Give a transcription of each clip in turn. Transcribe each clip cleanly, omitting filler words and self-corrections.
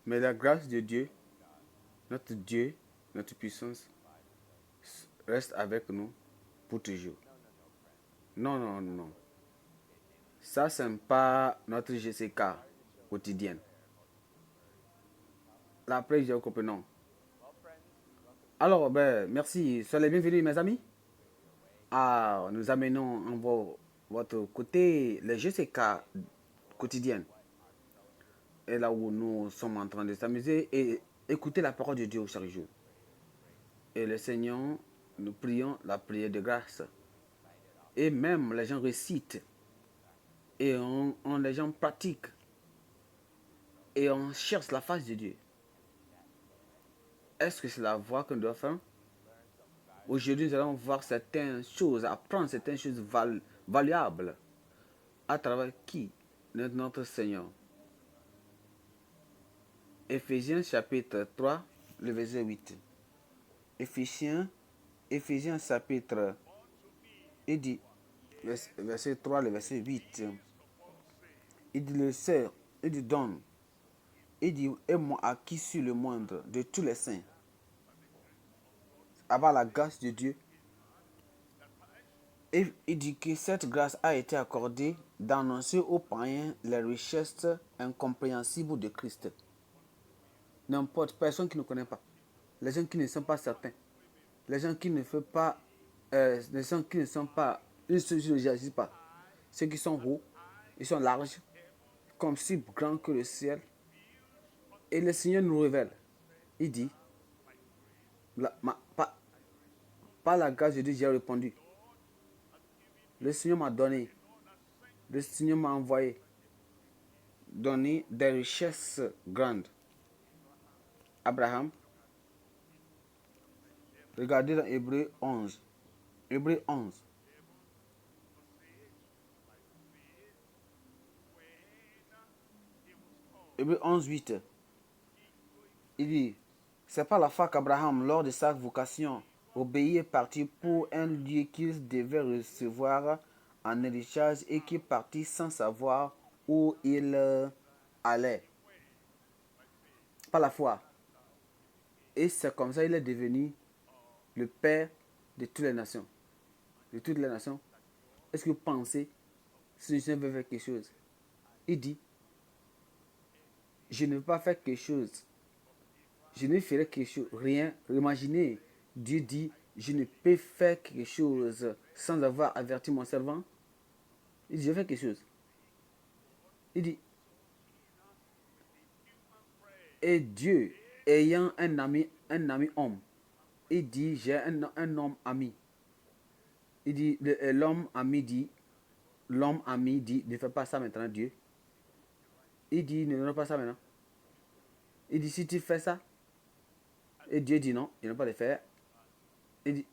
Mais la grâce de Dieu, notre puissance, reste avec nous pour toujours. Non, non, non. Ça, ce n'est pas notre GCK quotidienne. La prière, j'ai compris, non. Alors, ben, merci. Soyez les bienvenus, mes amis. Ah, nous amenons votre côté les GCK quotidiennes. Et là où nous sommes en train de s'amuser et écouter la parole de Dieu chaque jour. Et le Seigneur, nous prions la prière de grâce. Et même les gens récitent. Et les gens pratiquent. Et on cherche la face de Dieu. Est-ce que c'est la voie qu'on doit faire? Aujourd'hui, nous allons voir certaines choses, apprendre certaines choses valuables. À travers qui? Notre Seigneur. Éphésiens chapitre 3, le verset 8. Éphésiens chapitre, il dit, verset 3, le verset 8. Il dit le sert, il dit donne. Il dit, et moi acquis sur le moindre de tous les saints. Avoir la grâce de Dieu. Et il dit que cette grâce a été accordée d'annoncer aux païens les richesses incompréhensibles de Christ. N'importe, personne qui ne connaît pas. Les gens qui ne sont pas certains. Les gens qui ne font pas, les gens qui ne sont pas, ils ne se réagissent pas. Ceux qui sont hauts, ils sont larges, comme si grands que le ciel. Et le Seigneur nous révèle. Il dit, par la grâce de Dieu, j'ai répondu. Le Seigneur m'a donné. Le Seigneur m'a envoyé. Donné des richesses grandes. Abraham, regardez dans Hébreu 11. Hébreu 11. Hébreu 11, 8. Il dit, c'est par la foi qu'Abraham, lors de sa vocation, obéit et partit pour un lieu qu'il devait recevoir en héritage et qui partit sans savoir où il allait. Par la foi. Et c'est comme ça qu'il est devenu le père de toutes les nations. De toutes les nations. Est-ce que vous pensez, si le Seigneur veut faire quelque chose, il dit, je ne veux pas faire quelque chose. Je ne ferai quelque chose, rien. Imaginez, Dieu dit, je ne peux faire quelque chose sans avoir averti mon servant. Il dit, je vais faire quelque chose. Il dit, et Dieu, ayant un ami homme, il dit, j'ai un homme ami. Il dit, l'homme ami dit, ne fais pas ça maintenant, Dieu. Il dit, ne fais pas ça maintenant. Il dit, si tu fais ça, et Dieu dit non, il ne va pas le faire. Il dit,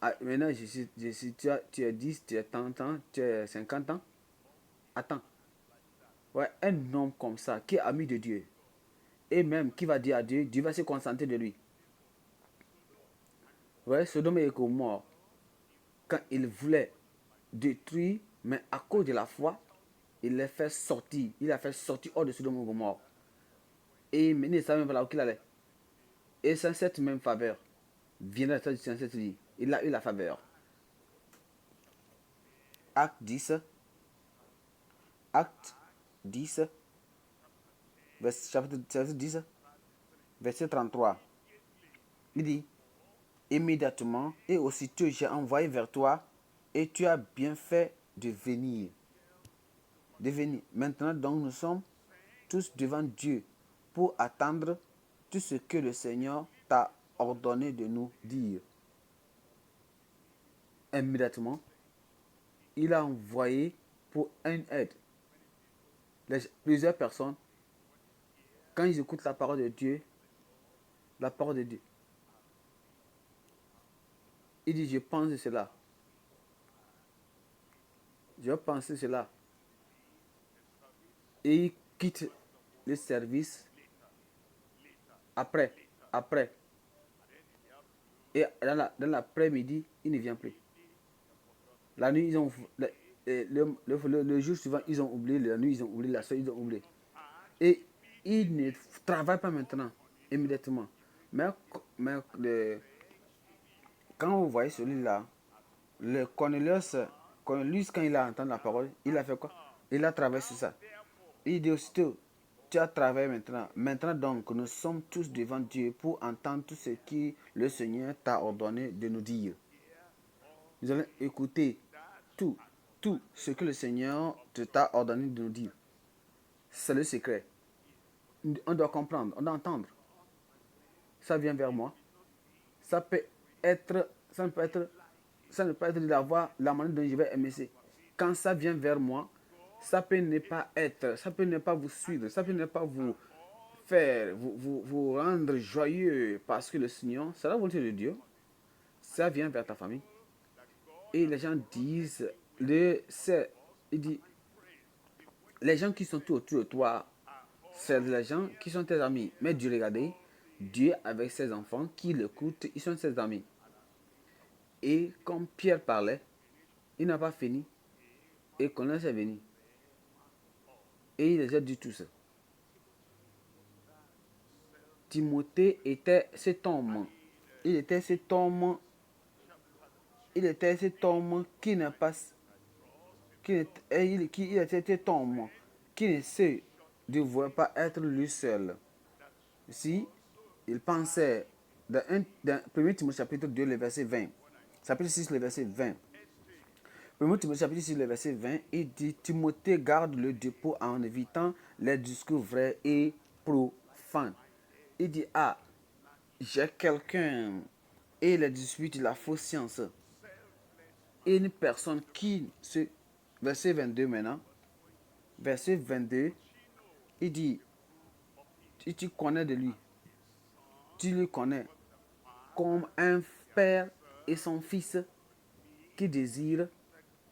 ah, maintenant, si tu as 10, tu as 30 ans, tu as 50 ans, attends. Ouais, un homme comme ça, qui est ami de Dieu, et même qui va dire à Dieu, Dieu va se concentrer de lui. Ouais, Sodome et Gomorrhe, quand il voulait détruire, mais à cause de la foi, il l'a fait sortir. Il a fait sortir hors de Sodome et Gomorrhe. Et maintenant, il ne savait même pas là où il allait. Et sans cette même faveur, viendra la cette vie. Il a eu la faveur. Acte 10. Acte 10. Chapitre 10. Verset 33. Il dit, immédiatement et aussitôt j'ai envoyé vers toi et tu as bien fait de venir. De venir. Maintenant donc nous sommes tous devant Dieu pour attendre tout ce que le Seigneur t'a ordonné de nous dire. Immédiatement, il a envoyé pour une aide. Plusieurs personnes, quand ils écoutent la parole de Dieu, il dit, je pense cela. Je pense cela. Et il quitte le service après. Et dans l'après-midi, il ne vient plus. La nuit, ils ont, le jour suivant, ils ont oublié. La nuit, ils ont oublié. La soirée, ils ont oublié. Et il ne travaille pas maintenant, immédiatement. Mais quand vous voyez celui-là, le Cornelius, quand il a entendu la parole, il a fait quoi? Il a travaillé sur ça. Il dit aussitôt, tu as travaillé maintenant. Maintenant donc, nous sommes tous devant Dieu pour entendre tout ce que le Seigneur t'a ordonné de nous dire. Nous allons écouter tout, tout ce que le Seigneur t'a ordonné de nous dire. C'est le secret. On doit comprendre, on doit entendre. Ça vient vers moi. Ça peut être, ça ne peut être, ça ne peut être la manière dont je vais aimer. Quand ça vient vers moi, ça peut ne pas être, ça peut ne pas vous suivre, ça peut ne pas vous faire, vous rendre joyeux parce que le Seigneur, c'est la volonté de Dieu. Ça vient vers ta famille. Et les gens disent, il dit, les gens qui sont tout autour de toi, c'est les gens qui sont tes amis. Mais Dieu, regardez, Dieu avec ses enfants qui l'écoutent, ils sont ses amis. Et comme Pierre parlait, il n'a pas fini. Et Cornelius est venu. Et il les a dit tous. Timothée était cet homme. Il était cet homme. Il était cet homme qui ne passe. Il était cet homme qui ne se devait pas être lui seul. Si il pensait dans 1 Timothée chapitre 2, le verset 20. Chapitre 6, le verset 20. 1 Timothée chapitre 6, le verset 20, il dit Timothée garde le dépôt en évitant les discours vrais et profanes. Il dit j'ai quelqu'un et les disputes de la fausse science. Et une personne qui verset 22 maintenant. Verset 22, il dit tu connais de lui. Tu le connais comme un père et son fils qui désirent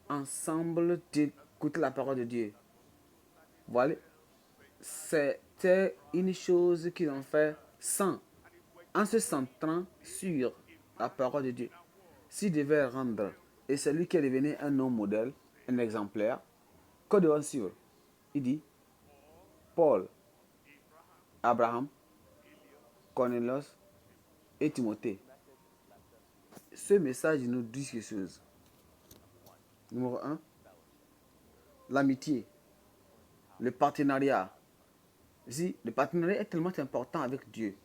ensemble d'écouter la parole de Dieu. Voilà. C'était une chose qu'ils ont fait en se centrant sur la parole de Dieu. S'ils devaient rendre, et c'est lui qui est devenu un homme modèle, un exemplaire, que devons suivre? Il dit Paul, Abraham, Cornelius et Timothée. Ce message nous dit quelque chose. Numéro 1, l'amitié, le partenariat. Ici, le partenariat est tellement important avec Dieu.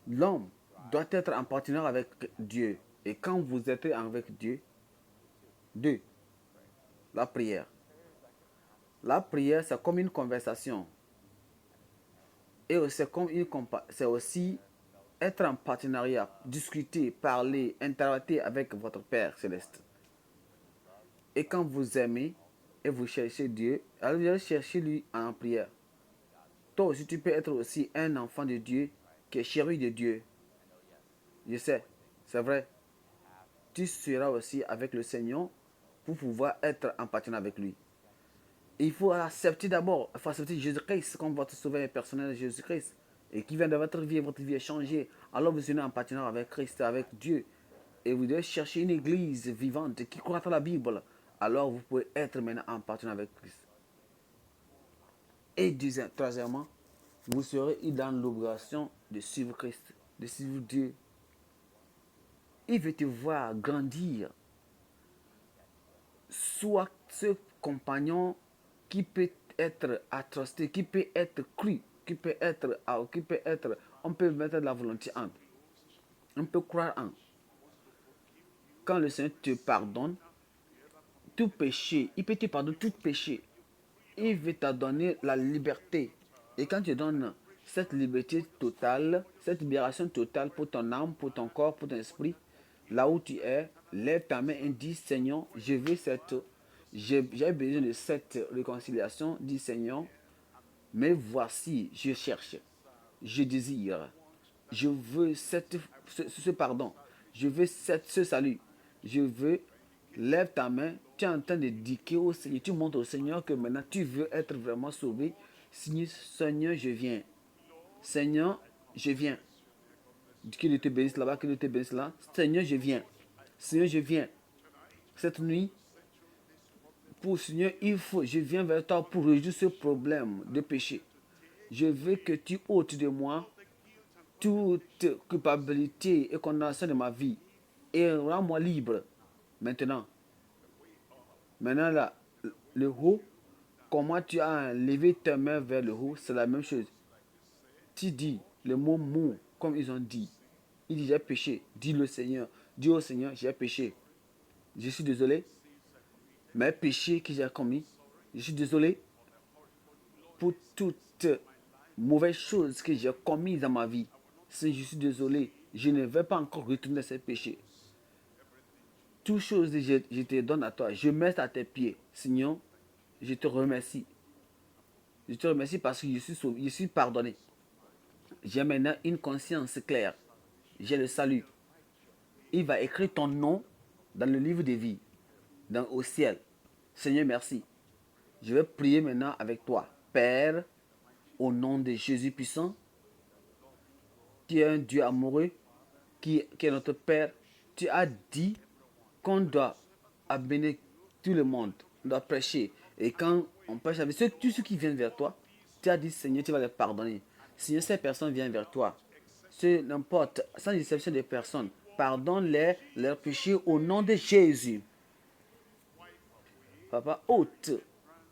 L'homme doit être en partenariat avec Dieu. Et quand vous êtes avec Dieu, 2, la prière. La prière, c'est comme une conversation. Et c'est aussi être en partenariat, discuter, parler, interagir avec votre Père céleste. Et quand vous aimez et vous cherchez Dieu, alors vous allez chercher lui en prière. Toi aussi, tu peux être aussi un enfant de Dieu qui est chéri de Dieu. Je sais, c'est vrai. Tu seras aussi avec le Seigneur pour pouvoir être en partenariat avec lui. Il faut accepter d'abord, il faut accepter Jésus-Christ comme votre sauveur personnel, Jésus-Christ, et qui vient de votre vie est changée. Alors vous êtes en partenariat avec Christ, avec Dieu, et vous devez chercher une église vivante qui croit à la Bible. Alors vous pouvez être maintenant en partenariat avec Christ. Et troisièmement, vous serez dans l'obligation de suivre Christ, de suivre Dieu. Il veut te voir grandir. Soit ce compagnon qui peut être attesté, qui peut être cru, on peut mettre de la volonté en. On peut croire en. Quand le Seigneur te pardonne, tout péché, il peut te pardonner tout péché. Il veut te donner la liberté. Et quand tu donnes cette liberté totale, cette libération totale pour ton âme, pour ton corps, pour ton esprit, là où tu es, lève ta main et dis Seigneur, j'ai besoin de cette réconciliation, dis Seigneur, mais voici, je cherche, je désire, je veux ce pardon, je veux ce salut, je veux, lève ta main, tu es en train de dire au Seigneur, tu montres au Seigneur que maintenant tu veux être vraiment sauvé. Seigneur, je viens. Seigneur, je viens. Qu'il te bénisse là-bas, qu'il te bénisse là. Seigneur, je viens. Seigneur, je viens. Cette nuit, Pour Seigneur, je viens vers toi pour résoudre ce problème de péché. Je veux que tu ôtes de moi toute culpabilité et condamnation de ma vie et rends-moi libre. Maintenant, là, le haut, comment tu as levé tes mains vers le haut, c'est la même chose. Tu dis le mot mot, comme ils ont dit. Il dit j'ai péché. Dis le Seigneur. Dis au Seigneur, j'ai péché. Je suis désolé. Mes péchés que j'ai commis. Je suis désolé pour toutes mauvaises choses que j'ai commises dans ma vie. Si je suis désolé, je ne vais pas encore retourner à ces péchés. Toutes choses, je te donne à toi. Je mets à tes pieds. Seigneur, je te remercie. Je te remercie parce que je suis sauvé, je suis pardonné. J'ai maintenant une conscience claire. J'ai le salut. Il va écrire ton nom dans le livre de vie, au ciel. Seigneur, merci. Je vais prier maintenant avec toi. Père, au nom de Jésus puissant, tu es un Dieu amoureux qui est notre Père. Tu as dit qu'on doit amener tout le monde, on doit prêcher. Et quand on prêche avec tous ceux qui viennent vers toi, tu as dit, Seigneur, tu vas les pardonner. Seigneur, ces personnes viennent vers toi. C'est n'importe, sans exception des personnes, pardonne-les leurs péchés au nom de Jésus. Papa, ôte,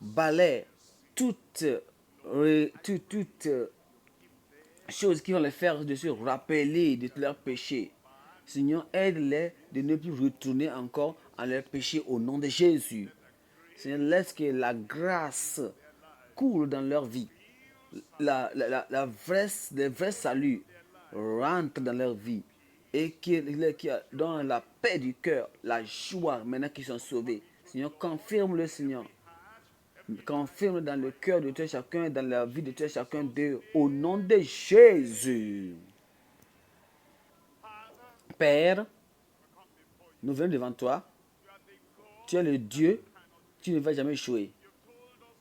balaie toute, toute chose qui vont les faire de se rappeler de tous leurs péchés. Seigneur, aide-les de ne plus retourner encore à leurs péchés au nom de Jésus. Seigneur, laisse que la grâce coule dans leur vie. Le vrai salut rentre dans leur vie. Et qu'ils dans la paix du cœur, la joie maintenant qu'ils sont sauvés. Seigneur, confirme-le, Seigneur. Confirme dans le cœur de tout et chacun, dans la vie de tout et chacun d'eux, au nom de Jésus. Père, nous venons devant toi. Tu es le Dieu, tu ne vas jamais échouer.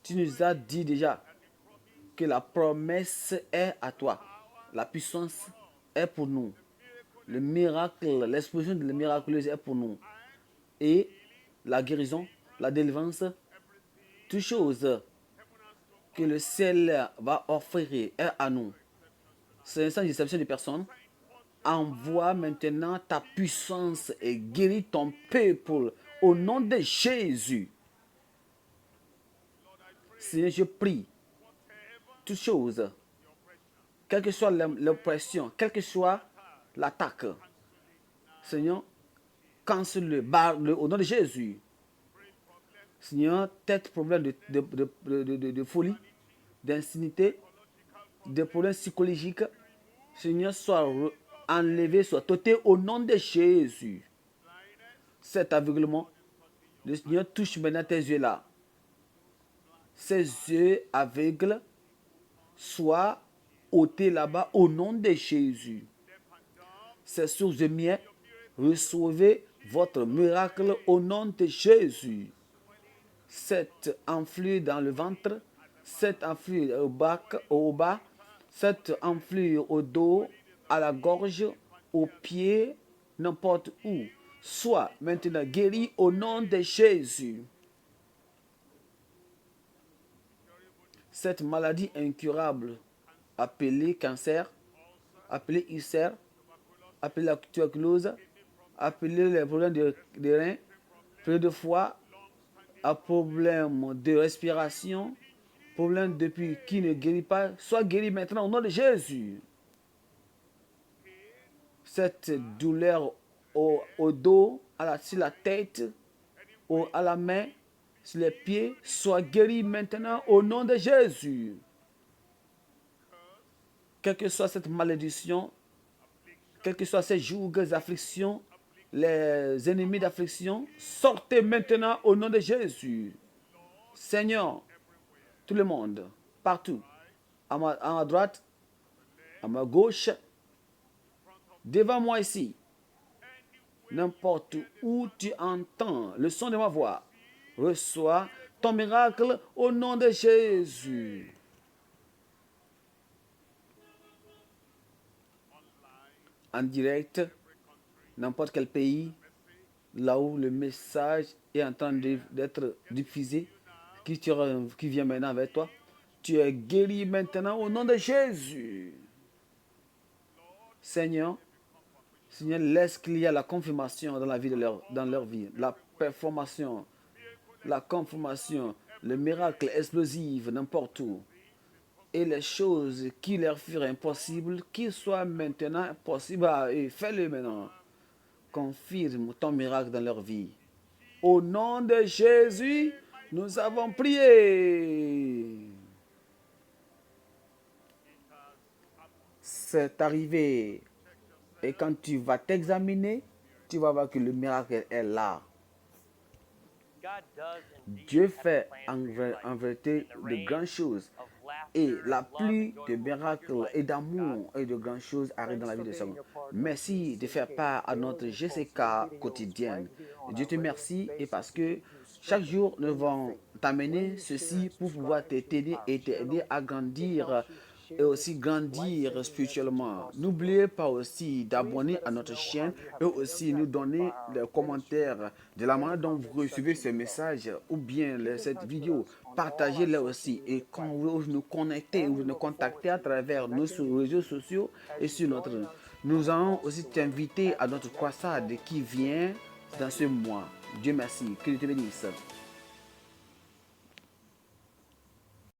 Tu nous as dit déjà que la promesse est à toi. La puissance est pour nous. Le miracle, l'explosion de la miraculeuse est pour nous. Et la guérison, la délivrance, toutes choses que le ciel va offrir est à nous. C'est sans exception de personne. Envoie maintenant ta puissance et guéris ton peuple au nom de Jésus. Seigneur, je prie, toutes choses, quelle que soit l'oppression, quelle que soit l'attaque, Seigneur, cancelle-le, barre-le au nom de Jésus. Seigneur, tête problème de folie, d'insanité, de problèmes psychologiques, Seigneur, soit enlevé, soit ôté au nom de Jésus. Cet aveuglement, le Seigneur touche maintenant tes yeux là. Ces yeux aveugles soient ôtés là-bas au nom de Jésus. Ces sources de miel, recevez votre miracle au nom de Jésus. Cet enflure dans le ventre, cet enflure au bas, cet enflure au dos, à la gorge, aux pieds, n'importe où, soit maintenant guéri au nom de Jésus. Cette maladie incurable, appelée cancer, appelée ulcère, appelée la tuberculose, appelée les problèmes de reins, problèmes de foie, à problème de respiration, problème depuis qui ne guérit pas, soit guéri maintenant au nom de Jésus. Cette douleur au dos, sur la tête, à la main, sur les pieds, soit guéri maintenant au nom de Jésus. Quelle que soit cette malédiction, quels que soient ces jours d'affliction, les ennemis d'affliction, sortez maintenant au nom de Jésus. Seigneur, tout le monde, partout, à ma droite, à ma gauche, devant moi ici, n'importe où tu entends le son de ma voix, reçois ton miracle au nom de Jésus. En direct, n'importe quel pays, là où le message est en train d'être diffusé, qui vient maintenant avec toi. Tu es guéri maintenant au nom de Jésus. Seigneur, Seigneur, laisse qu'il y ait la confirmation dans la vie dans leur vie, la performation, la confirmation, le miracle explosif n'importe où. Et les choses qui leur furent impossibles, qu'ils soient maintenant possibles, et fais-le maintenant. Confirme ton miracle dans leur vie. Au nom de Jésus, nous avons prié. C'est arrivé. Et quand tu vas t'examiner, tu vas voir que le miracle est là. Dieu fait en vérité de grandes choses. Et la pluie de miracles et d'amour et de grandes choses arrive dans la vie de chacun. Merci de faire part à notre GCK quotidienne. Dieu te remercie et parce que chaque jour nous devons t'amener ceci pour pouvoir t'aider et t'aider à grandir et aussi grandir spirituellement. N'oubliez pas aussi d'abonner à notre chaîne et aussi nous donner des commentaires de la manière dont vous recevez ce message ou bien cette vidéo. Partagez-les aussi et quand vous nous connectez ou nous contactez à travers nos réseaux sociaux et sur notre... Nous allons aussi t'inviter à notre croissade qui vient dans ce mois. Dieu merci. Que Dieu te bénisse.